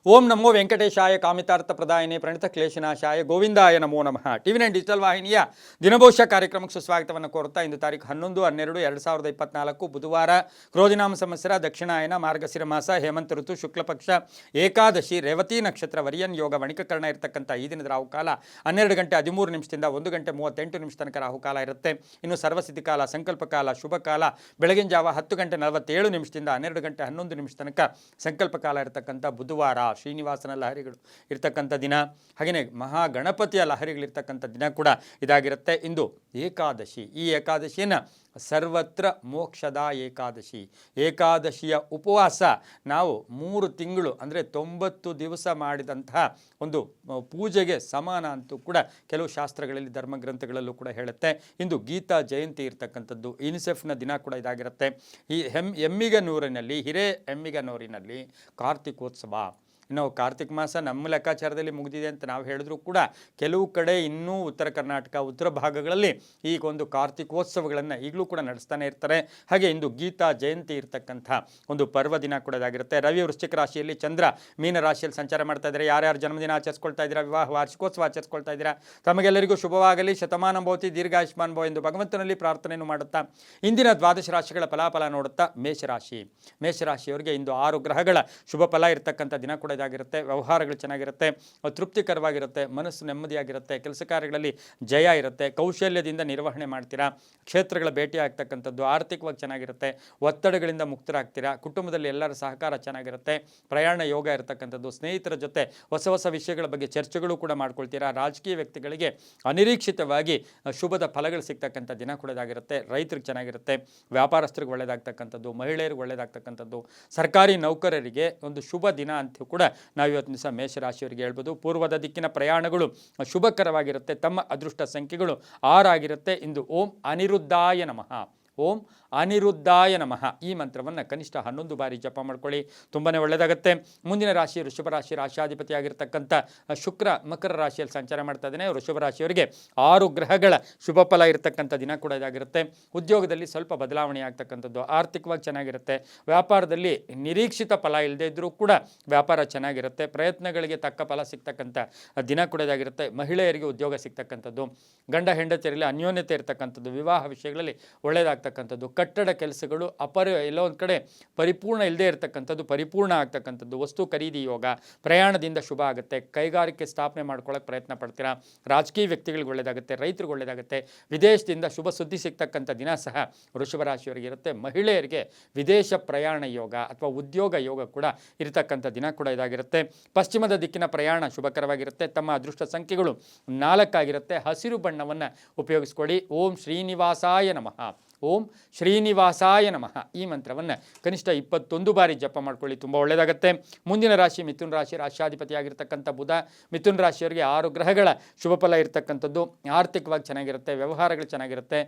ಓಂ ನಮೋ ವೆಂಕಟೇಶಾಯ ಕಾಮಿತಾರ್ಥ ಪ್ರದಾಯನೇ ಪ್ರಣೀತ ಕ್ಲೇಶನಾಶಾಯ ಗೋವಿಂದಾಯ ನಮೋ ನಮಃ. ಟಿವಿ9 ಡಿಜಿಟಲ್ ವಾಹಿನಿಯ ದಿನಭವಿಷ್ಯ ಕಾರ್ಯಕ್ರಮಕ್ಕೆ ಸುಸ್ವಾಗತವನ್ನು ಕೋರುತ್ತಾ ಇಂದು ತಾರೀಕು 11/12/2024 ಬುಧವಾರ ಕ್ರೋಧಿನಾಮ ಸಂವತ್ಸರ ದಕ್ಷಿಣಾಯನ ಮಾರ್ಗಶಿರ ಮಾಸ ಹೇಮಂತ ಋತು ಶುಕ್ಲ ಪಕ್ಷ ಏಕಾದಶಿ ರೇವತಿ ನಕ್ಷತ್ರ ವರಿಯನ್ ಯೋಗ ವಣಿಕಕರಣ ಇರತಕ್ಕಂಥ ಈ ದಿನದ ರಾಹುಕಾಲ 12 ಗಂಟೆ 13 ನಿಮಿಷದಿಂದ 1 ಗಂಟೆ 38 ನಿಮಿಷ ತನಕ ರಾಹುಕಾಲ ಇರುತ್ತೆ. ಇನ್ನು ಸರ್ವಸಿದ್ಧಿ ಕಾಲ, ಸಂಕಲ್ಪ ಕಾಲ, ಶುಭ ಕಾಲ ಬೆಳಗಿನ ಜಾವ 10 ಗಂಟೆ 47 ನಿಮಿಷದಿಂದ 12 ಗಂಟೆ 11 ನಿಮಿಷ ತನಕ ಸಂಕಲ್ಪ ಕಾಲ ಇರತಕ್ಕಂಥ ಬುಧವಾರ. ಶ್ರೀನಿವಾಸನ ಲಹರಿಗಳು ಇರ್ತಕ್ಕಂಥ ದಿನ, ಹಾಗೆಯೇ ಮಹಾಗಣಪತಿಯ ಲಹರಿಗಳಿರ್ತಕ್ಕಂಥ ದಿನ ಕೂಡ ಇದಾಗಿರುತ್ತೆ. ಇಂದು ಏಕಾದಶಿ. ಈ ಏಕಾದಶಿಯನ್ನು ಸರ್ವತ್ರ ಮೋಕ್ಷದ ಏಕಾದಶಿ. ಏಕಾದಶಿಯ ಉಪವಾಸ ನಾವು 3 ತಿಂಗಳು ಅಂದರೆ 90 ದಿವಸ ಮಾಡಿದಂತಹ ಒಂದು ಪೂಜೆಗೆ ಸಮಾನ ಅಂತೂ ಕೂಡ ಕೆಲವು ಶಾಸ್ತ್ರಗಳಲ್ಲಿ ಧರ್ಮಗ್ರಂಥಗಳಲ್ಲೂ ಕೂಡ ಹೇಳುತ್ತೆ. ಇಂದು ಗೀತಾ ಜಯಂತಿ ಇರ್ತಕ್ಕಂಥದ್ದು, ಯುನಿಸೆಫ್ನ ದಿನ ಕೂಡ ಇದಾಗಿರುತ್ತೆ. ಈ ಎಮ್ಮಿಗನೂರಿನಲ್ಲಿ ಹಿರೇಎಮ್ಮಿಗನೂರಿನಲ್ಲಿ ಕಾರ್ತಿಕೋತ್ಸವ. ಇನ್ನು ಕಾರ್ತಿಕ ಮಾಸ ನಮ್ಮ ಲೆಕ್ಕಾಚಾರದಲ್ಲಿ ಮುಗಿದಿದೆ ಅಂತ ನಾವು ಹೇಳಿದ್ರು ಕೂಡ ಕೆಲವು ಕಡೆ ಇನ್ನೂ ಉತ್ತರ ಕರ್ನಾಟಕ, ಉತ್ತರ ಭಾಗಗಳಲ್ಲಿ ಈಗ ಒಂದು ಕಾರ್ತಿಕೋತ್ಸವಗಳನ್ನು ಈಗಲೂ ಕೂಡ ನಡೆಸ್ತಾನೆ ಇರ್ತಾರೆ. ಹಾಗೆ ಇಂದು ಗೀತಾ ಜಯಂತಿ ಇರ್ತಕ್ಕಂಥ ಒಂದು ಪರ್ವ ದಿನ ಕೂಡ ಇದಾಗಿರುತ್ತೆ. ರವಿ ವೃಶ್ಚಿಕ ರಾಶಿಯಲ್ಲಿ, ಚಂದ್ರ ಮೀನ ರಾಶಿಯಲ್ಲಿ ಸಂಚಾರ ಮಾಡ್ತಾ ಇದ್ದಾರೆ. ಯಾರ್ಯಾರು ಜನ್ಮದಿನ ಆಚರಿಸ್ಕೊಳ್ತಾ ಇದ್ದೀರಾ, ವಿವಾಹ ವಾರ್ಷಿಕೋತ್ಸವ ಆಚರಿಸ್ಕೊಳ್ತಾ ಇದ್ದೀರಾ, ತಮಗೆಲ್ಲರಿಗೂ ಶುಭವಾಗಲಿ, ಶತಮಾನ ಭವತಿ, ದೀರ್ಘಾಯುಷ್ಮಾನ್ ಭವ ಎಂದು ಭಗವಂತನಲ್ಲಿ ಪ್ರಾರ್ಥನೆಯನ್ನು ಮಾಡುತ್ತಾ ಇಂದಿನ ದ್ವಾದಶ ರಾಶಿಗಳ ಫಲಾಫಲ ನೋಡುತ್ತಾ ಮೇಷರಾಶಿಯವರಿಗೆ ಇಂದು 6 ಗ್ರಹಗಳ ಶುಭ ಫಲ ಇರತಕ್ಕಂಥ ದಿನ ಕೂಡ ಇದಾಗಿರುತ್ತೆ. ವ್ಯವಹಾರಗಳು ಚೆನ್ನಾಗಿರುತ್ತೆ, ತೃಪ್ತಿಕರವಾಗಿರುತ್ತೆ, ಮನಸ್ಸು ನೆಮ್ಮದಿಯಾಗಿರುತ್ತೆ, ಕೆಲಸ ಕಾರ್ಯಗಳಲ್ಲಿ ಜಯ ಇರುತ್ತೆ, ಕೌಶಲ್ಯದಿಂದ ನಿರ್ವಹಣೆ ಮಾಡ್ತೀರಾ, ಕ್ಷೇತ್ರಗಳ ಭೇಟಿ ಆಗ್ತಕ್ಕಂಥದ್ದು, ಆರ್ಥಿಕವಾಗಿ ಚೆನ್ನಾಗಿರುತ್ತೆ, ಒತ್ತಡಗಳಿಂದ ಮುಕ್ತರಾಗ್ತೀರಾ, ಕುಟುಂಬದಲ್ಲಿ ಎಲ್ಲರ ಸಹಕಾರ ಚೆನ್ನಾಗಿರುತ್ತೆ, ಪ್ರಯಾಣ ಯೋಗ ಇರತಕ್ಕಂಥದ್ದು, ಸ್ನೇಹಿತರ ಜೊತೆ ಹೊಸ ಹೊಸ ವಿಷಯಗಳ ಬಗ್ಗೆ ಚರ್ಚೆಗಳು ಕೂಡ ಮಾಡ್ಕೊಳ್ತೀರಾ, ರಾಜಕೀಯ ವ್ಯಕ್ತಿಗಳಿಗೆ ಅನಿರೀಕ್ಷಿತವಾಗಿ ಶುಭದ ಫಲಗಳು ಸಿಗ್ತಕ್ಕಂಥ ದಿನ ಕೂಡ ಇದಾಗಿರುತ್ತೆ. ರೈತರಿಗೆ ಚೆನ್ನಾಗಿರುತ್ತೆ, ವ್ಯಾಪಾರಸ್ಥರಿಗೆ ಒಳ್ಳೆಯದಾಗ್ತಕ್ಕಂಥದ್ದು, ಮಹಿಳೆಯರಿಗೆ ಒಳ್ಳೆಯದಾಗ್ತಕ್ಕಂಥದ್ದು, ಸರ್ಕಾರಿ ನೌಕರರಿಗೆ ಒಂದು ಶುಭ ದಿನ ಅಂತ ಕೂಡ ನಾವು ಇವತ್ತು ದಿವಸ ಮೇಷರಾಶಿಯವರಿಗೆ ಹೇಳ್ಬೋದು. ಪೂರ್ವದ ದಿಕ್ಕಿನ ಪ್ರಯಾಣಗಳು ಶುಭಕರವಾಗಿರುತ್ತೆ. ತಮ್ಮ ಅದೃಷ್ಟ ಸಂಖ್ಯೆಗಳು 6 ಆಗಿರುತ್ತೆ. ಇಂದು ಓಂ ಅನಿರುದ್ಧಾಯ ನಮಃ, ಓಂ ಅನಿರುದ್ಧಾಯ ನಮಃ ಈ ಮಂತ್ರವನ್ನು ಕನಿಷ್ಠ 11 ಬಾರಿ ಜಪ ಮಾಡ್ಕೊಳ್ಳಿ, ತುಂಬಾ ಒಳ್ಳೆಯದಾಗುತ್ತೆ. ಮುಂದಿನ ರಾಶಿ ವೃಷಭ ರಾಶಿ. ರಾಶಾಧಿಪತಿ ಆಗಿರ್ತಕ್ಕಂಥ ಶುಕ್ರ ಮಕರ ರಾಶಿಯಲ್ಲಿ ಸಂಚಾರ ಮಾಡ್ತಾ ಇದ್ದಾನೆ. ವೃಷಭ ರಾಶಿಯವರಿಗೆ 6 ಗ್ರಹಗಳ ಶುಭ ಫಲ ಇರತಕ್ಕಂಥ ದಿನ ಕೂಡ ಇದಾಗಿರುತ್ತೆ. ಉದ್ಯೋಗದಲ್ಲಿ ಸ್ವಲ್ಪ ಬದಲಾವಣೆ ಆಗ್ತಕ್ಕಂಥದ್ದು, ಆರ್ಥಿಕವಾಗಿ ಚೆನ್ನಾಗಿರುತ್ತೆ, ವ್ಯಾಪಾರದಲ್ಲಿ ನಿರೀಕ್ಷಿತ ಫಲ ಇಲ್ಲದೇ ಇದ್ದರೂ ಕೂಡ ವ್ಯಾಪಾರ ಚೆನ್ನಾಗಿರುತ್ತೆ, ಪ್ರಯತ್ನಗಳಿಗೆ ತಕ್ಕ ಫಲ ಸಿಗ್ತಕ್ಕಂಥ ದಿನ ಕೂಡ ಇದಾಗಿರುತ್ತೆ. ಮಹಿಳೆಯರಿಗೆ ಉದ್ಯೋಗ ಸಿಗ್ತಕ್ಕಂಥದ್ದು, ಗಂಡ ಹೆಂಡತಿಯರಲ್ಲಿ ಅನ್ಯೋನ್ಯತೆ ಇರತಕ್ಕಂಥದ್ದು, ವಿವಾಹ ವಿಷಯಗಳಲ್ಲಿ ಒಳ್ಳೆಯದಾಗ್ತಕ್ಕಂಥದ್ದು, ಕಟ್ಟಡ ಕೆಲಸಗಳು ಎಲ್ಲೋ ಒಂದು ಕಡೆ ಪರಿಪೂರ್ಣ ಇಲ್ಲದೆ ಇರತಕ್ಕಂಥದ್ದು ಪರಿಪೂರ್ಣ ಆಗ್ತಕ್ಕಂಥದ್ದು, ವಸ್ತು ಖರೀದಿ ಯೋಗ, ಪ್ರಯಾಣದಿಂದ ಶುಭ ಆಗುತ್ತೆ, ಕೈಗಾರಿಕೆ ಸ್ಥಾಪನೆ ಮಾಡ್ಕೊಳ್ಳೋಕೆ ಪ್ರಯತ್ನ ಪಡ್ತೀರಾ, ರಾಜಕೀಯ ವ್ಯಕ್ತಿಗಳಿಗೆ ಒಳ್ಳೆಯದಾಗುತ್ತೆ, ರೈತರಿಗೆ ಒಳ್ಳೆಯದಾಗುತ್ತೆ, ವಿದೇಶದಿಂದ ಶುಭ ಸುದ್ದಿ ಸಿಗ್ತಕ್ಕಂಥ ದಿನ ಸಹ ವೃಷಭ ರಾಶಿಯವರಿಗೆ ಇರುತ್ತೆ. ಮಹಿಳೆಯರಿಗೆ ವಿದೇಶ ಪ್ರಯಾಣ ಯೋಗ ಅಥವಾ ಉದ್ಯೋಗ ಯೋಗ ಕೂಡ ಇರತಕ್ಕಂಥ ದಿನ ಕೂಡ ಇದಾಗಿರುತ್ತೆ. ಪಶ್ಚಿಮದ ದಿಕ್ಕಿನ ಪ್ರಯಾಣ ಶುಭಕರವಾಗಿರುತ್ತೆ. ತಮ್ಮ ಅದೃಷ್ಟ ಸಂಖ್ಯೆಗಳು 4 ಆಗಿರುತ್ತೆ. ಹಸಿರು ಬಣ್ಣವನ್ನು ಉಪಯೋಗಿಸ್ಕೊಳ್ಳಿ. ಓಂ ಶ್ರೀನಿವಾಸಾಯ ನಮಃ, ಓಂ ಶ್ರೀನಿವಾಸಾಯ ನಮಃ ಈ ಮಂತ್ರವನ್ನು ಕನಿಷ್ಠ 21 ಬಾರಿ ಜಪ ಮಾಡ್ಕೊಳ್ಳಿ, ತುಂಬ ಒಳ್ಳೆಯದಾಗುತ್ತೆ. ಮುಂದಿನ ರಾಶಿ ಮಿಥುನ ರಾಶಿ. ರಾಶಾಧಿಪತಿ ಆಗಿರ್ತಕ್ಕಂಥ ಬುಧ. ಮಿಥುನ ರಾಶಿಯವರಿಗೆ 6 ಗ್ರಹಗಳ ಶುಭ ಫಲ ಇರತಕ್ಕಂಥದ್ದು, ಆರ್ಥಿಕವಾಗಿ ಚೆನ್ನಾಗಿರುತ್ತೆ, ವ್ಯವಹಾರಗಳು ಚೆನ್ನಾಗಿರುತ್ತೆ,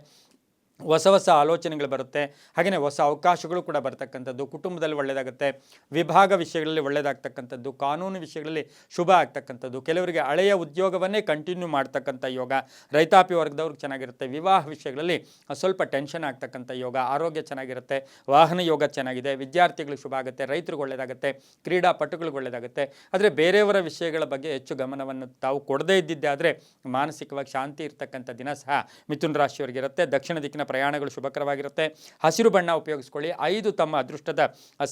ಹೊಸ ಹೊಸ ಆಲೋಚನೆಗಳು ಬರುತ್ತೆ, ಹಾಗೆಯೇ ಹೊಸ ಅವಕಾಶಗಳು ಕೂಡ ಬರ್ತಕ್ಕಂಥದ್ದು, ಕುಟುಂಬದಲ್ಲಿ ಒಳ್ಳೆಯದಾಗುತ್ತೆ, ವಿಭಾಗ ವಿಷಯಗಳಲ್ಲಿ ಒಳ್ಳೆಯದಾಗ್ತಕ್ಕಂಥದ್ದು, ಕಾನೂನು ವಿಷಯಗಳಲ್ಲಿ ಶುಭ ಆಗ್ತಕ್ಕಂಥದ್ದು, ಕೆಲವರಿಗೆ ಹಳೆಯ ಉದ್ಯೋಗವನ್ನೇ ಕಂಟಿನ್ಯೂ ಮಾಡ್ತಕ್ಕಂಥ ಯೋಗ, ರೈತಾಪಿ ವರ್ಗದವ್ರಿಗೆ ಚೆನ್ನಾಗಿರುತ್ತೆ, ವಿವಾಹ ವಿಷಯಗಳಲ್ಲಿ ಸ್ವಲ್ಪ ಟೆನ್ಷನ್ ಆಗ್ತಕ್ಕಂಥ ಯೋಗ, ಆರೋಗ್ಯ ಚೆನ್ನಾಗಿರುತ್ತೆ, ವಾಹನ ಯೋಗ ಚೆನ್ನಾಗಿದೆ, ವಿದ್ಯಾರ್ಥಿಗಳಿಗೆ ಶುಭ ಆಗುತ್ತೆ, ರೈತರಿಗೆ ಒಳ್ಳೆಯದಾಗುತ್ತೆ, ಕ್ರೀಡಾಪಟುಗಳಿಗೆ ಒಳ್ಳೆಯದಾಗುತ್ತೆ. ಆದರೆ ಬೇರೆಯವರ ವಿಷಯಗಳ ಬಗ್ಗೆ ಹೆಚ್ಚು ಗಮನವನ್ನು ತಾವು ಕೊಡದೇ ಇದ್ದಿದ್ದೆ ಆದರೆ ಮಾನಸಿಕವಾಗಿ ಶಾಂತಿ ಇರ್ತಕ್ಕಂಥ ದಿನ ಸಹ ಮಿಥುನ ರಾಶಿಯವರಿಗೆ ಇರುತ್ತೆ. ದಕ್ಷಿಣ ದಿಕ್ಕಿನ ಪ್ರಯಾಣಗಳು ಶುಭಕರವಾಗಿರುತ್ತೆ. ಹಸಿರು ಬಣ್ಣ ಉಪಯೋಗಿಸ್ಕೊಳ್ಳಿ. 5 ತಮ್ಮ ಅದೃಷ್ಟದ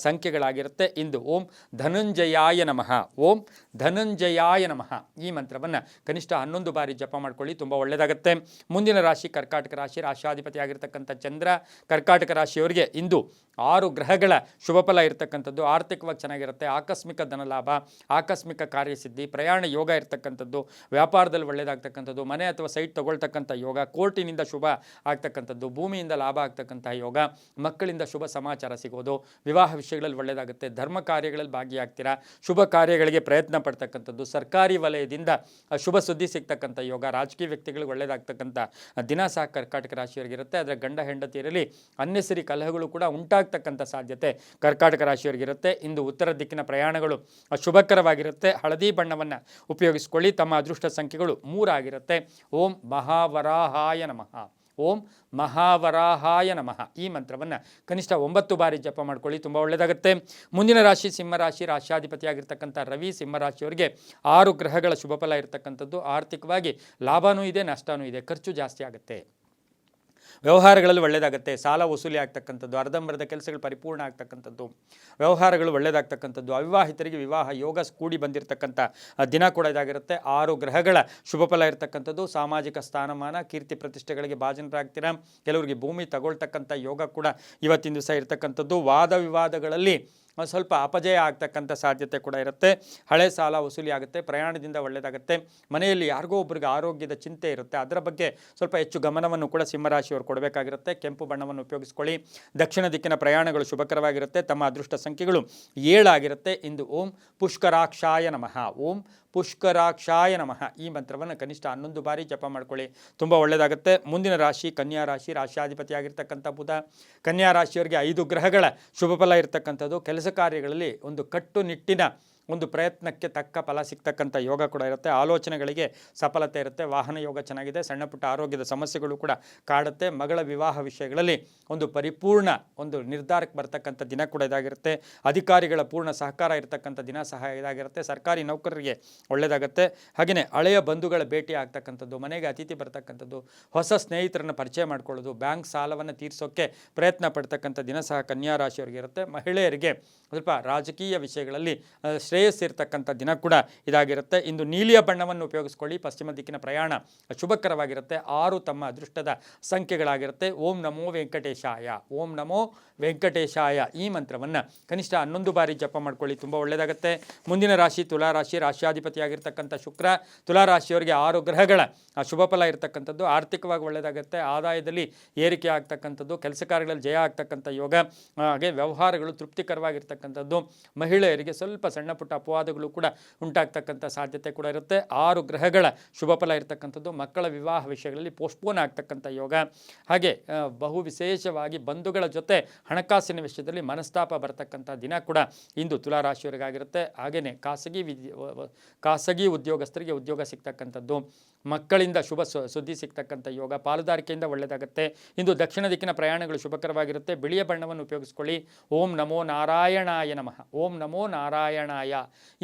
ಸಂಖ್ಯೆಗಳಾಗಿರುತ್ತೆ. ಇಂದು ಓಂ ಧನಂಜಯಾಯ ನಮಃ, ಓಂ ಧನಂಜಯಾಯ ನಮಃ ಈ ಮಂತ್ರವನ್ನು ಕನಿಷ್ಠ 11 ಬಾರಿ ಜಪ ಮಾಡ್ಕೊಳ್ಳಿ, ತುಂಬ ಒಳ್ಳೆಯದಾಗುತ್ತೆ. ಮುಂದಿನ ರಾಶಿ ಕರ್ಕಾಟಕ ರಾಶಿ. ರಾಶಾಧಿಪತಿ ಆಗಿರ್ತಕ್ಕಂಥ ಚಂದ್ರ. ಕರ್ಕಾಟಕ ರಾಶಿಯವರಿಗೆ ಇಂದು 6 ಗ್ರಹಗಳ ಶುಭ ಫಲ ಇರತಕ್ಕಂಥದ್ದು, ಆರ್ಥಿಕವಾಗಿ ಚೆನ್ನಾಗಿರುತ್ತೆ, ಆಕಸ್ಮಿಕ ಧನಲಾಭ, ಆಕಸ್ಮಿಕ ಕಾರ್ಯಸಿದ್ಧಿ, ಪ್ರಯಾಣ ಯೋಗ ಇರತಕ್ಕಂಥದ್ದು, ವ್ಯಾಪಾರದಲ್ಲಿ ಒಳ್ಳೆಯದಾಗ್ತಕ್ಕಂಥದ್ದು, ಮನೆ ಅಥವಾ ಸೈಟ್ ತಗೊಳ್ತಕ್ಕಂಥ ಯೋಗ, ಕೋರ್ಟಿನಿಂದ ಶುಭ ಆಗ್ತಕ್ಕಂಥದ್ದು, ಭೂಮಿಯಿಂದ ಲಾಭ ಆಗ್ತಕ್ಕಂಥ ಯೋಗ, ಮಕ್ಕಳಿಂದ ಶುಭ ಸಮಾಚಾರ ಸಿಗೋದು, ವಿವಾಹ ವಿಷಯಗಳಲ್ಲಿ ಒಳ್ಳೆಯದಾಗುತ್ತೆ, ಧರ್ಮ ಕಾರ್ಯಗಳಲ್ಲಿ ಭಾಗಿಯಾಗ್ತೀರಾ, ಶುಭ ಕಾರ್ಯಗಳಿಗೆ ಪ್ರಯತ್ನ ಪಡ್ತಕ್ಕಂಥದ್ದು, ಸರ್ಕಾರಿ ವಲಯದಿಂದ ಶುಭ ಸುದ್ದಿ ಸಿಗ್ತಕ್ಕಂಥ ಯೋಗ, ರಾಜಕೀಯ ವ್ಯಕ್ತಿಗಳಿಗೆ ಒಳ್ಳೆಯದಾಗ್ತಕ್ಕಂಥ ದಿನ ಸಹ ಕರ್ಕಾಟಕ ರಾಶಿಯವರಿಗಿರುತ್ತೆ. ಆದರೆ ಗಂಡ ಹೆಂಡತಿಯರಲ್ಲಿ ಅನ್ನೆಸರಿ ಕಲಹಗಳು ಕೂಡ ಉಂಟಾಗ್ತಕ್ಕಂಥ ಸಾಧ್ಯತೆ ಕರ್ಕಾಟಕ ರಾಶಿಯವರಿಗಿರುತ್ತೆ. ಇಂದು ಉತ್ತರ ದಿಕ್ಕಿನ ಪ್ರಯಾಣಗಳು ಶುಭಕರವಾಗಿರುತ್ತೆ. ಹಳದಿ ಬಣ್ಣವನ್ನು ಉಪಯೋಗಿಸಿಕೊಳ್ಳಿ. ತಮ್ಮ ಅದೃಷ್ಟ ಸಂಖ್ಯೆಗಳು 3 ಆಗಿರುತ್ತೆ. ಓಂ ಮಹಾವರಾಹಾಯ ನಮಃ, ಓಂ ಮಹಾವರಾಹಾಯ ನಮಃ. ಈ ಮಂತ್ರವನ್ನು ಕನಿಷ್ಠ 9 ಬಾರಿ ಜಪ ಮಾಡ್ಕೊಳ್ಳಿ, ತುಂಬ ಒಳ್ಳೆಯದಾಗುತ್ತೆ. ಮುಂದಿನ ರಾಶಿ ಸಿಂಹರಾಶಿ. ರಾಶ್ಯಾಧಿಪತಿಯಾಗಿರ್ತಕ್ಕಂಥ ರವಿ ಸಿಂಹರಾಶಿಯವರಿಗೆ 6 ಗ್ರಹಗಳ ಶುಭ ಫಲ ಇರತಕ್ಕಂಥದ್ದು. ಆರ್ಥಿಕವಾಗಿ ಲಾಭವೂ ಇದೆ, ನಷ್ಟವೂ ಇದೆ, ಖರ್ಚು ಜಾಸ್ತಿ ಆಗುತ್ತೆ. ವ್ಯವಹಾರಗಳಲ್ಲಿ ಒಳ್ಳೆಯದಾಗುತ್ತೆ. ಸಾಲ ವಸೂಲಿ ಆಗ್ತಕ್ಕಂಥದ್ದು, ಅರ್ಧಂಬರ್ಧ ಕೆಲಸಗಳು ಪರಿಪೂರ್ಣ ಆಗ್ತಕ್ಕಂಥದ್ದು, ವ್ಯವಹಾರಗಳು ಒಳ್ಳೆಯದಾಗ್ತಕ್ಕಂಥದ್ದು. ಅವಿವಾಹಿತರಿಗೆ ವಿವಾಹ ಯೋಗ ಕೂಡಿ ಬಂದಿರತಕ್ಕಂಥ ದಿನ ಕೂಡ ಇದಾಗಿರುತ್ತೆ. 6 ಗ್ರಹಗಳ ಶುಭ ಫಲ ಇರತಕ್ಕಂಥದ್ದು. ಸಾಮಾಜಿಕ ಸ್ಥಾನಮಾನ, ಕೀರ್ತಿ ಪ್ರತಿಷ್ಠೆಗಳಿಗೆ ಭಾಜನರಾಗ್ತೀರಾ. ಕೆಲವರಿಗೆ ಭೂಮಿ ತಗೊಳ್ತಕ್ಕಂಥ ಯೋಗ ಕೂಡ ಇವತ್ತಿನ ದಿವಸ ಇರತಕ್ಕಂಥದ್ದು. ವಾದ ವಿವಾದಗಳಲ್ಲಿ ಸ್ವಲ್ಪ ಅಪಜಯ ಆಗ್ತಕ್ಕಂಥ ಸಾಧ್ಯತೆ ಕೂಡ ಇರುತ್ತೆ. ಹಳೆ ಸಾಲ ವಸೂಲಿ ಆಗುತ್ತೆ. ಪ್ರಯಾಣದಿಂದ ಒಳ್ಳೆಯದಾಗುತ್ತೆ. ಮನೆಯಲ್ಲಿ ಯಾರಿಗೋ ಒಬ್ಬರಿಗೆ ಆರೋಗ್ಯದ ಚಿಂತೆ ಇರುತ್ತೆ, ಅದರ ಬಗ್ಗೆ ಸ್ವಲ್ಪ ಹೆಚ್ಚು ಗಮನವನ್ನು ಕೂಡ ಸಿಂಹರಾಶಿಯವರು ಕೊಡಬೇಕಾಗಿರುತ್ತೆ. ಕೆಂಪು ಬಣ್ಣವನ್ನು ಉಪಯೋಗಿಸ್ಕೊಳ್ಳಿ. ದಕ್ಷಿಣ ದಿಕ್ಕಿನ ಪ್ರಯಾಣಗಳು ಶುಭಕರವಾಗಿರುತ್ತೆ. ತಮ್ಮ ಅದೃಷ್ಟ ಸಂಖ್ಯೆಗಳು 7 ಆಗಿರುತ್ತೆ. ಇಂದು ಓಂ ಪುಷ್ಕರಾಕ್ಷಾಯ ನಮಃ. ಓಂ ಪುಷ್ಕರಾಕ್ಷಾಯ ನಮಃ. ಈ ಮಂತ್ರವನ್ನು ಕನಿಷ್ಠ 11 ಬಾರಿ ಜಪ ಮಾಡ್ಕೊಳ್ಳಿ, ತುಂಬ ಒಳ್ಳೆಯದಾಗುತ್ತೆ. ಮುಂದಿನ ರಾಶಿ ಕನ್ಯಾ ರಾಶಿ. ರಾಶ್ಯಾಧಿಪತಿಯಾಗಿರ್ತಕ್ಕಂಥ ಬುಧ. ಕನ್ಯಾ ರಾಶಿಯವರಿಗೆ 5 ಗ್ರಹಗಳ ಶುಭ ಫಲ ಇರತಕ್ಕಂಥದ್ದು. ಕೆಲಸ ಕಾರ್ಯಗಳಲ್ಲಿ ಒಂದು ಕಟ್ಟುನಿಟ್ಟಿನ ಒಂದು ಪ್ರಯತ್ನಕ್ಕೆ ತಕ್ಕ ಫಲ ಸಿಗ್ತಕ್ಕಂಥ ಯೋಗ ಕೂಡ ಇರುತ್ತೆ. ಆಲೋಚನೆಗಳಿಗೆ ಸಫಲತೆ ಇರುತ್ತೆ. ವಾಹನ ಯೋಗ ಚೆನ್ನಾಗಿದೆ. ಸಣ್ಣ ಪುಟ್ಟ ಆರೋಗ್ಯದ ಸಮಸ್ಯೆಗಳು ಕೂಡ ಕಾಡುತ್ತೆ. ಮಗಳ ವಿವಾಹ ವಿಷಯಗಳಲ್ಲಿ ಒಂದು ಪರಿಪೂರ್ಣ ಒಂದು ನಿರ್ಧಾರಕ್ಕೆ ಬರ್ತಕ್ಕಂಥ ದಿನ ಕೂಡ ಇದಾಗಿರುತ್ತೆ. ಅಧಿಕಾರಿಗಳ ಪೂರ್ಣ ಸಹಕಾರ ಇರತಕ್ಕಂಥ ದಿನ ಸಹ ಇದಾಗಿರುತ್ತೆ. ಸರ್ಕಾರಿ ನೌಕರರಿಗೆ ಒಳ್ಳೆಯದಾಗುತ್ತೆ. ಹಾಗೆಯೇ ಹಳೆಯ ಬಂಧುಗಳ ಭೇಟಿ ಆಗ್ತಕ್ಕಂಥದ್ದು, ಮನೆಗೆ ಅತಿಥಿ ಬರ್ತಕ್ಕಂಥದ್ದು, ಹೊಸ ಸ್ನೇಹಿತರನ್ನು ಪರಿಚಯ ಮಾಡ್ಕೊಳ್ಳೋದು, ಬ್ಯಾಂಕ್ ಸಾಲವನ್ನು ತೀರಿಸೋಕ್ಕೆ ಪ್ರಯತ್ನ ಪಡ್ತಕ್ಕಂಥ ದಿನ ಸಹ ಕನ್ಯಾ ರಾಶಿಯವರಿಗೆ ಇರುತ್ತೆ. ಮಹಿಳೆಯರಿಗೆ ಸ್ವಲ್ಪ ರಾಜಕೀಯ ವಿಷಯಗಳಲ್ಲಿ ಶ್ರೇಯಸ್ಸಿರ್ತಕ್ಕಂಥ ದಿನ ಕೂಡ ಇದಾಗಿರುತ್ತೆ. ಇಂದು ನೀಲಿಯ ಬಣ್ಣವನ್ನು ಉಪಯೋಗಿಸ್ಕೊಳ್ಳಿ. ಪಶ್ಚಿಮ ದಿಕ್ಕಿನ ಪ್ರಯಾಣ ಶುಭಕರವಾಗಿರುತ್ತೆ. 6 ತಮ್ಮ ಅದೃಷ್ಟದ ಸಂಖ್ಯೆಗಳಾಗಿರುತ್ತೆ. ಓಂ ನಮೋ ವೆಂಕಟೇಶಾಯ. ಓಂ ನಮೋ ವೆಂಕಟೇಶಾಯ. ಈ ಮಂತ್ರವನ್ನು ಕನಿಷ್ಠ 11 ಬಾರಿ ಜಪ ಮಾಡ್ಕೊಳ್ಳಿ, ತುಂಬ ಒಳ್ಳೆಯದಾಗುತ್ತೆ. ಮುಂದಿನ ರಾಶಿ ತುಲಾರಾಶಿ. ರಾಶ್ಯಾಧಿಪತಿಯಾಗಿರ್ತಕ್ಕಂಥ ಶುಕ್ರ. ತುಲಾರಾಶಿಯವರಿಗೆ 6 ಗ್ರಹಗಳ ಶುಭ ಫಲ ಇರತಕ್ಕಂಥದ್ದು. ಆರ್ಥಿಕವಾಗಿ ಒಳ್ಳೆಯದಾಗುತ್ತೆ. ಆದಾಯದಲ್ಲಿ ಏರಿಕೆ ಆಗ್ತಕ್ಕಂಥದ್ದು, ಕೆಲಸ ಕಾರ್ಯಗಳಲ್ಲಿ ಜಯ ಆಗ್ತಕ್ಕಂಥ ಯೋಗ, ಹಾಗೆ ವ್ಯವಹಾರಗಳು ತೃಪ್ತಿಕರವಾಗಿರ್ತಕ್ಕಂಥದ್ದು. ಮಹಿಳೆಯರಿಗೆ ಸ್ವಲ್ಪ ಸಣ್ಣ ಪುಟ್ಟ ಅಪವಾದಗಳು ಕೂಡ ಉಂಟಾಗ್ತಕ್ಕಂಥ ಸಾಧ್ಯತೆ ಕೂಡ ಇರುತ್ತೆ. 6 ಗ್ರಹಗಳ ಶುಭ ಫಲ ಇರತಕ್ಕಂಥದ್ದು. ಮಕ್ಕಳ ವಿವಾಹ ವಿಷಯಗಳಲ್ಲಿ ಪೋಸ್ಟ್ಪೋನ್ ಆಗ್ತಕ್ಕಂಥ ಯೋಗ, ಹಾಗೆ ಬಹು ವಿಶೇಷವಾಗಿ ಬಂಧುಗಳ ಜೊತೆ ಹಣಕಾಸಿನ ವಿಷಯದಲ್ಲಿ ಮನಸ್ತಾಪ ಬರ್ತಕ್ಕಂಥ ದಿನ ಕೂಡ ಇಂದು ತುಲಾರಾಶಿಯವರಿಗಾಗಿರುತ್ತೆ. ಹಾಗೆಯೇ ಖಾಸಗಿ ಉದ್ಯೋಗಸ್ಥರಿಗೆ ಉದ್ಯೋಗ ಸಿಗ್ತಕ್ಕಂಥದ್ದು, ಮಕ್ಕಳಿಂದ ಶುಭ ಸುದ್ದಿ ಸಿಗ್ತಕ್ಕಂಥ ಯೋಗ, ಪಾಲುದಾರಿಕೆಯಿಂದ ಒಳ್ಳೆಯದಾಗುತ್ತೆ. ಇಂದು ದಕ್ಷಿಣ ದಿಕ್ಕಿನ ಪ್ರಯಾಣಗಳು ಶುಭಕರವಾಗಿರುತ್ತೆ. ಬಿಳಿಯ ಬಣ್ಣವನ್ನು ಉಪಯೋಗಿಸ್ಕೊಳ್ಳಿ. ಓಂ ನಮೋ ನಾರಾಯಣಾಯ ನಮಃ. ಓಂ ನಮೋ ನಾರಾಯಣಾಯ.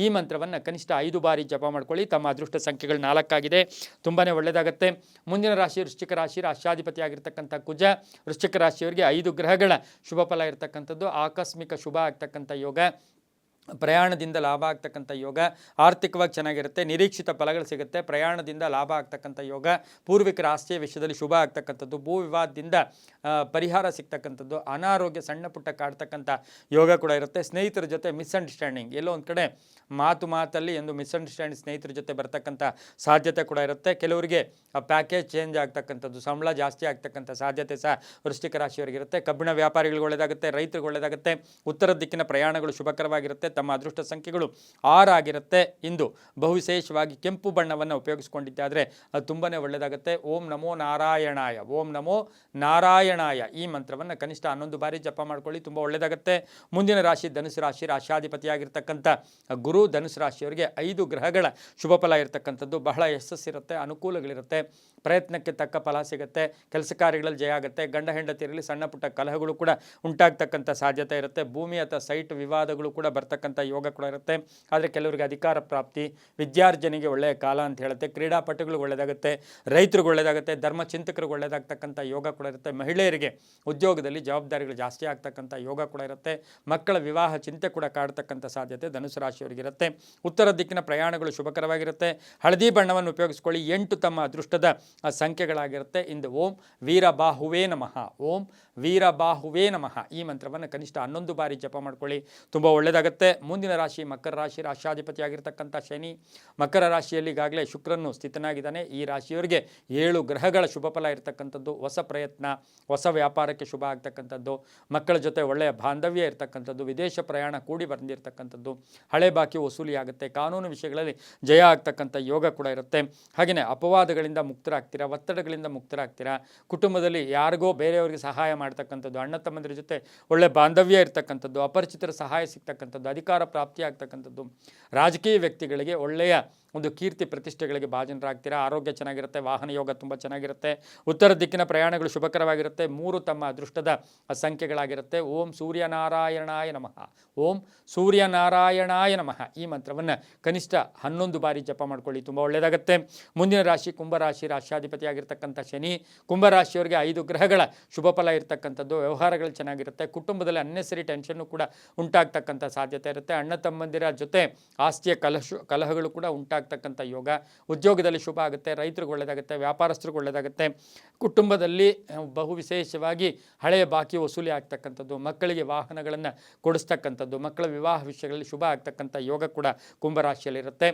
ಈ ಮಂತ್ರವನ್ನು ಕನಿಷ್ಠ 5 ಬಾರಿ ಜಪ ಮಾಡ್ಕೊಳ್ಳಿ. ತಮ್ಮ ಅದೃಷ್ಟ ಸಂಖ್ಯೆಗಳು 4 ಆಗಿದೆ, ತುಂಬಾ ಒಳ್ಳೆಯದಾಗುತ್ತೆ. ಮುಂದಿನ ರಾಶಿ ವೃಶ್ಚಿಕ ರಾಶಿ. ರಾಶ್ಯಾಧಿಪತಿಯಾಗಿರ್ತಕ್ಕಂಥ ಕುಜ. ವೃಶ್ಚಿಕ ರಾಶಿಯವರಿಗೆ 5 ಗ್ರಹಗಳ ಶುಭ ಫಲ ಇರತಕ್ಕಂಥದ್ದು. ಆಕಸ್ಮಿಕ ಶುಭ ಆಗ್ತಕ್ಕಂಥ ಯೋಗ, ಪ್ರಯಾಣದಿಂದ ಲಾಭ ಆಗ್ತಕ್ಕಂಥ ಯೋಗ, ಆರ್ಥಿಕವಾಗಿ ಚೆನ್ನಾಗಿರುತ್ತೆ. ನಿರೀಕ್ಷಿತ ಫಲಗಳು ಸಿಗುತ್ತೆ. ಪ್ರಯಾಣದಿಂದ ಲಾಭ ಆಗ್ತಕ್ಕಂಥ ಯೋಗ, ಪೂರ್ವಿಕರ ಆಸ್ತಿಯ ವಿಷಯದಲ್ಲಿ ಶುಭ ಆಗ್ತಕ್ಕಂಥದ್ದು, ಭೂ ವಿವಾದದಿಂದ ಪರಿಹಾರ ಸಿಗ್ತಕ್ಕಂಥದ್ದು, ಅನಾರೋಗ್ಯ ಸಣ್ಣ ಪುಟ್ಟ ಕಾಡ್ತಕ್ಕಂಥ ಯೋಗ ಕೂಡ ಇರುತ್ತೆ. ಸ್ನೇಹಿತರ ಜೊತೆ ಮಿಸ್ಅಂಡರ್ಸ್ಟ್ಯಾಂಡಿಂಗ್, ಎಲ್ಲೋ ಒಂದು ಕಡೆ ಮಾತಲ್ಲಿ ಒಂದು ಮಿಸ್ಅಂಡರ್ಸ್ಟ್ಯಾಂಡಿಂಗ್ ಸ್ನೇಹಿತರ ಜೊತೆ ಬರ್ತಕ್ಕಂಥ ಸಾಧ್ಯತೆ ಕೂಡ ಇರುತ್ತೆ. ಕೆಲವರಿಗೆ ಪ್ಯಾಕೇಜ್ ಚೇಂಜ್ ಆಗ್ತಕ್ಕಂಥದ್ದು, ಸಂಬಳ ಜಾಸ್ತಿ ಆಗ್ತಕ್ಕಂಥ ಸಾಧ್ಯತೆ ಸಹ ವೃಶ್ಚಿಕ ರಾಶಿಯವರಿಗಿರುತ್ತೆ. ಕಬ್ಬಿಣ ವ್ಯಾಪಾರಿಗಳಿಗೆ ಒಳ್ಳೆಯದಾಗುತ್ತೆ. ರೈತರಿಗೆ ಒಳ್ಳೆಯದಾಗುತ್ತೆ. ಉತ್ತರ ದಿಕ್ಕಿನ ಪ್ರಯಾಣಗಳು ಶುಭಕರವಾಗಿರುತ್ತೆ. ತಮ್ಮ ಅದೃಷ್ಟ ಸಂಖ್ಯೆಗಳು 6 ಆಗಿರುತ್ತೆ. ಇಂದು ಬಹುವಿಶೇಷವಾಗಿ ಕೆಂಪು ಬಣ್ಣವನ್ನು ಉಪಯೋಗಿಸಿಕೊಂಡಿದ್ದಾದರೆ ಅದು ತುಂಬಾ ಒಳ್ಳೆಯದಾಗುತ್ತೆ. ಓಂ ನಮೋ ನಾರಾಯಣಾಯ. ಓಂ ನಮೋ ನಾರಾಯಣಾಯ. ಈ ಮಂತ್ರವನ್ನು ಕನಿಷ್ಠ 11 ಬಾರಿ ಜಪ ಮಾಡ್ಕೊಳ್ಳಿ, ತುಂಬ ಒಳ್ಳೆಯದಾಗುತ್ತೆ. ಮುಂದಿನ ರಾಶಿ ಧನುಸು ರಾಶಿ. ರಾಶ್ಯಾಧಿಪತಿಯಾಗಿರ್ತಕ್ಕಂಥ ಗುರು. ಧನುಸು ರಾಶಿಯವರಿಗೆ 5 ಗ್ರಹಗಳ ಶುಭ ಫಲ ಇರತಕ್ಕಂಥದ್ದು. ಬಹಳ ಯಶಸ್ಸಿರುತ್ತೆ, ಅನುಕೂಲಗಳಿರುತ್ತೆ. ಪ್ರಯತ್ನಕ್ಕೆ ತಕ್ಕ ಫಲ ಸಿಗುತ್ತೆ. ಕೆಲಸ ಕಾರ್ಯಗಳಲ್ಲಿ ಜಯ ಆಗುತ್ತೆ. ಗಂಡ ಹೆಂಡತಿಯರಲ್ಲಿ ಸಣ್ಣ ಪುಟ್ಟ ಕಲಹಗಳು ಕೂಡ ಉಂಟಾಗ್ತಕ್ಕಂಥ ಸಾಧ್ಯತೆ ಇರುತ್ತೆ. ಭೂಮಿ ಅಥವಾ ಸೈಟ್ ವಿವಾದಗಳು ಕೂಡ ಬರ್ತಕ್ಕಂಥ ಯೋಗ ಕೂಡ ಇರುತ್ತೆ. ಆದರೆ ಕೆಲವರಿಗೆ ಅಧಿಕಾರ ಪ್ರಾಪ್ತಿ, ವಿದ್ಯಾರ್ಜನೆಗೆ ಒಳ್ಳೆಯ ಕಾಲ ಅಂತ ಹೇಳುತ್ತೆ. ಕ್ರೀಡಾಪಟುಗಳಿಗೆ ಒಳ್ಳೆಯದಾಗುತ್ತೆ. ರೈತರಿಗೆ ಒಳ್ಳೆಯದಾಗುತ್ತೆ. ಧರ್ಮ ಚಿಂತಕರಿಗೆ ಒಳ್ಳೆಯದಾಗ್ತಕ್ಕಂಥ ಯೋಗ ಕೂಡ ಇರುತ್ತೆ. ಮಹಿಳೆಯರಿಗೆ ಉದ್ಯೋಗದಲ್ಲಿ ಜವಾಬ್ದಾರಿಗಳು ಜಾಸ್ತಿ ಆಗ್ತಕ್ಕಂಥ ಯೋಗ ಕೂಡ ಇರುತ್ತೆ. ಮಕ್ಕಳ ವಿವಾಹ ಚಿಂತೆ ಕೂಡ ಕಾಡ್ತಕ್ಕಂಥ ಸಾಧ್ಯತೆ ಧನುಸು ರಾಶಿಯವರಿಗಿರುತ್ತೆ. ಉತ್ತರ ದಿಕ್ಕಿನ ಪ್ರಯಾಣಗಳು ಶುಭಕರವಾಗಿರುತ್ತೆ. ಹಳದಿ ಬಣ್ಣವನ್ನು ಉಪಯೋಗಿಸ್ಕೊಳ್ಳಿ. 8 ತಮ್ಮ ಅದೃಷ್ಟದ ಸಂಖ್ಯೆಗಳಾಗಿರುತ್ತೆ. ಇಂದು ಓಂ ವೀರಬಾಹುವೇ ನಮಃ. ಓಂ ವೀರಬಾಹುವೇ ನಮಃ. ಈ ಮಂತ್ರವನ್ನು ಕನಿಷ್ಠ 11 ಬಾರಿ ಜಪ ಮಾಡ್ಕೊಳ್ಳಿ, ತುಂಬ ಒಳ್ಳೆಯದಾಗುತ್ತೆ. ಮುಂದಿನ ರಾಶಿ ಮಕರ ರಾಶಿ. ರಾಶ್ಯಾಧಿಪತಿಯಾಗಿರ್ತಕ್ಕಂಥ ಶನಿ. ಮಕರ ರಾಶಿಯಲ್ಲಿ ಈಗಾಗಲೇ ಶುಕ್ರನು ಸ್ಥಿತನಾಗಿದ್ದಾನೆ. ಈ ರಾಶಿಯವರಿಗೆ 7 ಗ್ರಹಗಳ ಶುಭ ಫಲ ಇರತಕ್ಕಂಥದ್ದು. ಹೊಸ ಪ್ರಯತ್ನ, ಹೊಸ ವ್ಯಾಪಾರಕ್ಕೆ ಶುಭ ಆಗ್ತಕ್ಕಂಥದ್ದು, ಮಕ್ಕಳ ಜೊತೆ ಒಳ್ಳೆಯ ಬಾಂಧವ್ಯ ಇರತಕ್ಕಂಥದ್ದು, ವಿದೇಶ ಪ್ರಯಾಣ ಕೂಡಿ ಬಂದಿರತಕ್ಕಂಥದ್ದು, ಹಳೆ ಬಾಕಿ ವಸೂಲಿ ಆಗುತ್ತೆ. ಕಾನೂನು ವಿಷಯಗಳಲ್ಲಿ ಜಯ ಆಗ್ತಕ್ಕಂಥ ಯೋಗ ಕೂಡ ಇರುತ್ತೆ. ಹಾಗೆಯೇ ಅಪವಾದಗಳಿಂದ ಮುಕ್ತರಾಗ್ತೀರಾ, ಒತ್ತಡಗಳಿಂದ ಮುಕ್ತರಾಗ್ತೀರಾ. ಕುಟುಂಬದಲ್ಲಿ ಯಾರಿಗೋ ಬೇರೆಯವರಿಗೆ ಸಹಾಯ ಮಾಡ್ತಕ್ಕಂಥದ್ದು, ಅಣ್ಣ ತಮ್ಮಂದಿರ ಜೊತೆ ಒಳ್ಳೆ ಬಾಂಧವ್ಯ ಇರತಕ್ಕಂಥದ್ದು, ಅಪರಿಚಿತರ ಸಹಾಯ ಸಿಗ್ತಕ್ಕಂಥದ್ದು, ಅಧಿಕಾರ ಪ್ರಾಪ್ತಿ ಆಗ್ತಕ್ಕಂಥದ್ದು, ರಾಜಕೀಯ ವ್ಯಕ್ತಿಗಳಿಗೆ ಒಳ್ಳೆಯ ಒಂದು ಕೀರ್ತಿ ಪ್ರತಿಷ್ಠೆಗಳಿಗೆ ಭಾಜನರಾಗ್ತೀರಾ. ಆರೋಗ್ಯ ಚೆನ್ನಾಗಿರುತ್ತೆ, ವಾಹನ ಯೋಗ ತುಂಬ ಚೆನ್ನಾಗಿರುತ್ತೆ, ಉತ್ತರ ದಿಕ್ಕಿನ ಪ್ರಯಾಣಗಳು ಶುಭಕರವಾಗಿರುತ್ತೆ. 3 ತಮ್ಮ ಅದೃಷ್ಟದ ಸಂಖ್ಯೆಗಳಾಗಿರುತ್ತೆ. ಓಂ ಸೂರ್ಯನಾರಾಯಣಾಯ ನಮಃ, ಓಂ ಸೂರ್ಯನಾರಾಯಣಾಯ ನಮಃ ಈ ಮಂತ್ರವನ್ನು ಕನಿಷ್ಠ 11 ಬಾರಿ ಜಪ ಮಾಡ್ಕೊಳ್ಳಿ, ತುಂಬ ಒಳ್ಳೆಯದಾಗುತ್ತೆ. ಮುಂದಿನ ರಾಶಿ ಕುಂಭರಾಶಿ, ರಾಶ್ಯಾಧಿಪತಿಯಾಗಿರ್ತಕ್ಕಂಥ ಶನಿ. ಕುಂಭರಾಶಿಯವರಿಗೆ 5 ಗ್ರಹಗಳ ಶುಭ ಫಲ ಇರತಕ್ಕಂಥದ್ದು. ವ್ಯವಹಾರಗಳು ಚೆನ್ನಾಗಿರುತ್ತೆ. ಕುಟುಂಬದಲ್ಲಿ ಅನ್ನೆಸರಿ ಟೆನ್ಷನ್ನು ಕೂಡ ಉಂಟಾಗ್ತಕ್ಕಂಥ ಸಾಧ್ಯತೆ ಇರುತ್ತೆ. ಅಣ್ಣ ತಮ್ಮಂದಿರ ಜೊತೆ ಆಸ್ತಿಯ ಕಲಹಗಳು ಕೂಡ ಉಂಟಾಗ್ತಕ್ಕಂಥ ಯೋಗ. ಉದ್ಯೋಗದಲ್ಲಿ ಶುಭ ಆಗುತ್ತೆ, ರೈತರಿಗೆ ಒಳ್ಳೆಯದಾಗುತ್ತೆ, ವ್ಯಾಪಾರಸ್ಥರಿಗೆ ಒಳ್ಳೆಯದಾಗುತ್ತೆ. ಕುಟುಂಬದಲ್ಲಿ ಬಹು ವಿಶೇಷವಾಗಿ ಹಳೆಯ ಬಾಕಿ ವಸೂಲಿ ಆಗ್ತಕ್ಕಂಥದ್ದು, ಮಕ್ಕಳಿಗೆ ವಾಹನಗಳನ್ನು ಕೊಡಿಸ್ತಕ್ಕಂಥದ್ದು, ಮಕ್ಕಳ ವಿವಾಹ ವಿಷಯಗಳಲ್ಲಿ ಶುಭ ಆಗ್ತಕ್ಕಂಥ ಯೋಗ ಕೂಡ ಕುಂಭರಾಶಿಯಲ್ಲಿರುತ್ತೆ.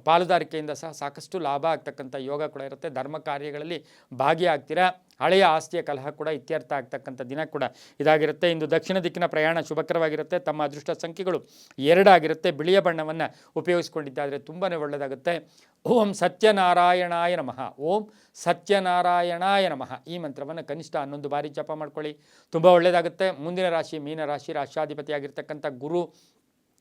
ಪಾಲುದಾರಿಕೆಯಿಂದ ಸಹ ಸಾಕಷ್ಟು ಲಾಭ ಆಗ್ತಕ್ಕಂಥ ಯೋಗ ಕೂಡ ಇರುತ್ತೆ. ಧರ್ಮ ಕಾರ್ಯಗಳಲ್ಲಿ ಭಾಗಿಯಾಗ್ತೀರಾ. ಹಳೆಯ ಆಸ್ತಿಯ ಕಲಹ ಕೂಡ ಇತ್ಯರ್ಥ ಆಗ್ತಕ್ಕಂಥ ದಿನ ಕೂಡ ಇದಾಗಿರುತ್ತೆ. ಇಂದು ದಕ್ಷಿಣ ದಿಕ್ಕಿನ ಪ್ರಯಾಣ ಶುಭಕರವಾಗಿರುತ್ತೆ. ತಮ್ಮ ಅದೃಷ್ಟ ಸಂಖ್ಯೆಗಳು 2 ಆಗಿರುತ್ತೆ. ಬಿಳಿಯ ಬಣ್ಣವನ್ನು ಉಪಯೋಗಿಸ್ಕೊಂಡಿದ್ದಾದರೆ ತುಂಬಾ ಒಳ್ಳೆಯದಾಗುತ್ತೆ. ಓಂ ಸತ್ಯನಾರಾಯಣಾಯ ನಮಃ, ಓಂ ಸತ್ಯನಾರಾಯಣಾಯ ನಮಃ ಈ ಮಂತ್ರವನ್ನು ಕನಿಷ್ಠ 11 ಬಾರಿ ಜಪ ಮಾಡ್ಕೊಳ್ಳಿ, ತುಂಬ ಒಳ್ಳೆಯದಾಗುತ್ತೆ. ಮುಂದಿನ ರಾಶಿ ಮೀನರಾಶಿ, ರಾಶ್ಯಾಧಿಪತಿಯಾಗಿರ್ತಕ್ಕಂಥ ಗುರು.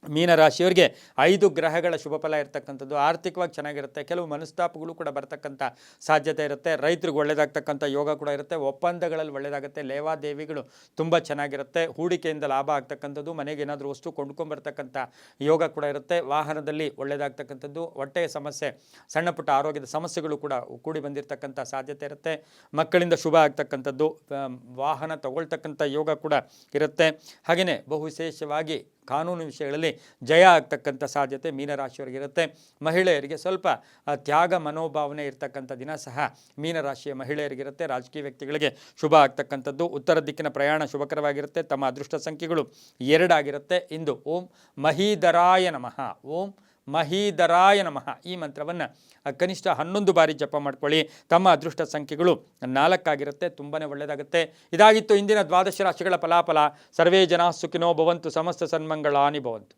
ಮೀನರಾಶಿಯವರಿಗೆ 5 ಗ್ರಹಗಳ ಶುಭ ಫಲ ಇರತಕ್ಕಂಥದ್ದು. ಆರ್ಥಿಕವಾಗಿ ಚೆನ್ನಾಗಿರುತ್ತೆ. ಕೆಲವು ಮನಸ್ತಾಪಗಳು ಕೂಡ ಬರ್ತಕ್ಕಂಥ ಸಾಧ್ಯತೆ ಇರುತ್ತೆ. ರೈತರಿಗೆ ಒಳ್ಳೆಯದಾಗ್ತಕ್ಕಂಥ ಯೋಗ ಕೂಡ ಇರುತ್ತೆ. ಒಪ್ಪಂದಗಳಲ್ಲಿ ಒಳ್ಳೆಯದಾಗುತ್ತೆ. ಲೇವಾದೇವಿಗಳು ತುಂಬ ಚೆನ್ನಾಗಿರುತ್ತೆ. ಹೂಡಿಕೆಯಿಂದ ಲಾಭ ಆಗ್ತಕ್ಕಂಥದ್ದು, ಮನೆಗೆ ಏನಾದರೂ ವಸ್ತು ಕೊಂಡ್ಕೊಂಬರ್ತಕ್ಕಂಥ ಯೋಗ ಕೂಡ ಇರುತ್ತೆ. ವಾಹನದಲ್ಲಿ ಒಳ್ಳೆಯದಾಗ್ತಕ್ಕಂಥದ್ದು. ಹೊಟ್ಟೆಯ ಸಮಸ್ಯೆ, ಸಣ್ಣ ಪುಟ್ಟ ಆರೋಗ್ಯದ ಸಮಸ್ಯೆಗಳು ಕೂಡ ಕೂಡಿ ಬಂದಿರತಕ್ಕಂಥ ಸಾಧ್ಯತೆ ಇರುತ್ತೆ. ಮಕ್ಕಳಿಂದ ಶುಭ ಆಗ್ತಕ್ಕಂಥದ್ದು, ವಾಹನ ತಗೊಳ್ತಕ್ಕಂಥ ಯೋಗ ಕೂಡ ಇರುತ್ತೆ. ಹಾಗೆಯೇ ಬಹು ವಿಶೇಷವಾಗಿ ಕಾನೂನು ವಿಷಯಗಳಲ್ಲಿ ಜಯ ಆಗ್ತಕ್ಕಂಥ ಸಾಧ್ಯತೆ ಮೀನರಾಶಿಯವರಿಗಿರುತ್ತೆ. ಮಹಿಳೆಯರಿಗೆ ಸ್ವಲ್ಪ ತ್ಯಾಗ ಮನೋಭಾವನೆ ಇರ್ತಕ್ಕಂಥ ದಿನ ಸಹ ಮೀನರಾಶಿಯ ಮಹಿಳೆಯರಿಗಿರುತ್ತೆ. ರಾಜಕೀಯ ವ್ಯಕ್ತಿಗಳಿಗೆ ಶುಭ ಆಗ್ತಕ್ಕಂಥದ್ದು. ಉತ್ತರ ದಿಕ್ಕಿನ ಪ್ರಯಾಣ ಶುಭಕರವಾಗಿರುತ್ತೆ. ತಮ್ಮ ಅದೃಷ್ಟ ಸಂಖ್ಯೆಗಳು 2 ಆಗಿರುತ್ತೆ. ಇಂದು ಓಂ ಮಹೀಧರಾಯ ನಮಃ, ಓಂ ಮಹೀಧರಾಯ ನಮಃ ಈ ಮಂತ್ರವನ್ನು ಕನಿಷ್ಠ 11 ಬಾರಿ ಜಪ ಮಾಡ್ಕೊಳ್ಳಿ. ತಮ್ಮ ಅದೃಷ್ಟ ಸಂಖ್ಯೆಗಳು 4 ಆಗಿರುತ್ತೆ. ತುಂಬಾ ಒಳ್ಳೆಯದಾಗುತ್ತೆ. ಇದಾಗಿತ್ತು ಇಂದಿನ ದ್ವಾದಶ ರಾಶಿಗಳ ಫಲಾಫಲ. ಸರ್ವೇ ಜನ ಸುಖಿನೋ ಭವಂತು, ಸಮಸ್ತ ಸನ್ಮಂಗಳಾನಿ ಭವಂತು.